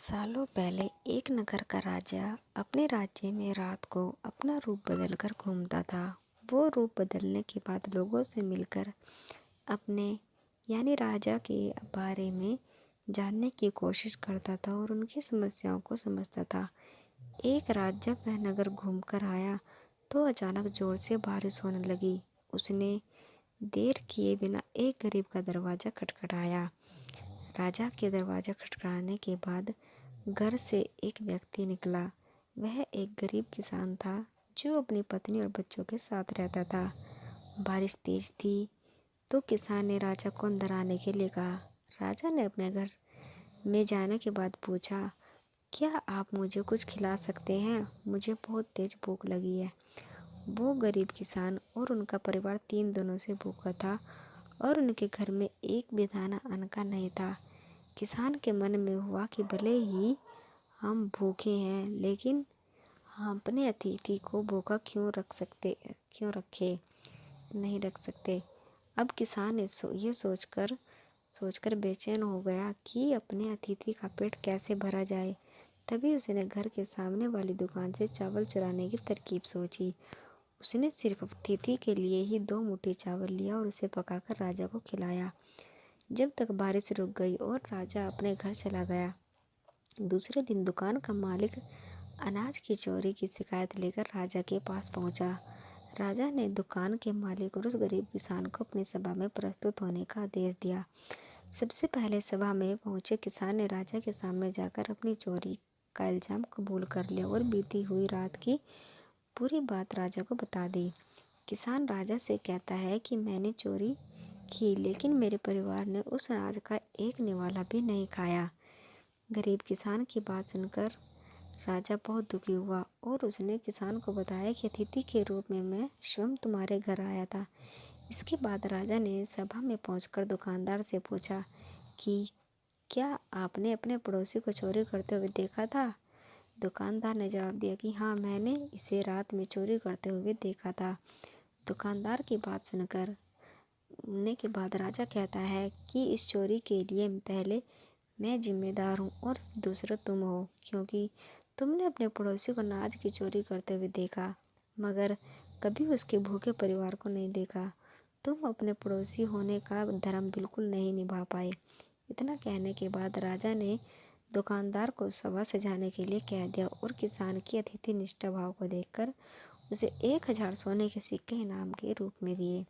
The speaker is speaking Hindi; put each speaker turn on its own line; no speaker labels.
सालों पहले एक नगर का राजा अपने राज्य में रात को अपना रूप बदलकर घूमता था। वो रूप बदलने के बाद लोगों से मिलकर अपने यानी राजा के बारे में जानने की कोशिश करता था और उनकी समस्याओं को समझता था। एक रात जब वह नगर घूमकर आया तो अचानक जोर से बारिश होने लगी। उसने देर किए बिना एक गरीब का दरवाज़ा खटखटाया। राजा के दरवाज़ा खटखटाने के बाद घर से एक व्यक्ति निकला। वह एक गरीब किसान था जो अपनी पत्नी और बच्चों के साथ रहता था। बारिश तेज थी तो किसान ने राजा को अंदर आने के लिए कहा। राजा ने अपने घर में जाने के बाद पूछा, क्या आप मुझे कुछ खिला सकते हैं? मुझे बहुत तेज भूख लगी है। वो गरीब किसान और उनका परिवार 3 दिनों से भूखा था और उनके घर में एक भी दाना अन्न का नहीं था। किसान के मन में हुआ कि भले ही हम भूखे हैं लेकिन हम अपने अतिथि को भूखा क्यों नहीं रख सकते। अब किसान ने ये सोचकर बेचैन हो गया कि अपने अतिथि का पेट कैसे भरा जाए। तभी उसने घर के सामने वाली दुकान से चावल चुराने की तरकीब सोची। उसने सिर्फ अतिथि के लिए ही 2 मुट्ठी चावल लिया और उसे पकाकर राजा को खिलाया। जब तक बारिश रुक गई और राजा अपने घर चला गया। दूसरे दिन दुकान का मालिक अनाज की चोरी की शिकायत लेकर राजा के पास पहुंचा। राजा ने दुकान के मालिक और उस गरीब किसान को अपनी सभा में प्रस्तुत होने का आदेश दिया। सबसे पहले सभा में पहुंचे किसान ने राजा के सामने जाकर अपनी चोरी का इल्ज़ाम कबूल कर लिया और बीती हुई रात की पूरी बात राजा को बता दी। किसान राजा से कहता है कि मैंने चोरी की लेकिन मेरे परिवार ने उस अनाज का एक निवाला भी नहीं खाया। गरीब किसान की बात सुनकर राजा बहुत दुखी हुआ और उसने किसान को बताया कि अतिथि के रूप में मैं स्वयं तुम्हारे घर आया था। इसके बाद राजा ने सभा में पहुंचकर दुकानदार से पूछा कि क्या आपने अपने पड़ोसी को चोरी करते हुए देखा था? दुकानदार ने जवाब दिया कि हाँ, मैंने इसे रात में चोरी करते हुए देखा था। दुकानदार की बात सुनने के बाद राजा कहता है कि इस चोरी के लिए पहले मैं जिम्मेदार हूँ और दूसरा तुम हो, क्योंकि तुमने अपने पड़ोसी को अनाज की चोरी करते हुए देखा मगर कभी उसके भूखे परिवार को नहीं देखा। तुम अपने पड़ोसी होने का धर्म बिल्कुल नहीं निभा पाए। इतना कहने के बाद राजा ने दुकानदार को सभा से जाने के लिए कह दिया और किसान की अतिथि निष्ठा भाव को देखकर उसे 1000 सोने के सिक्के इनाम के रूप में दिए।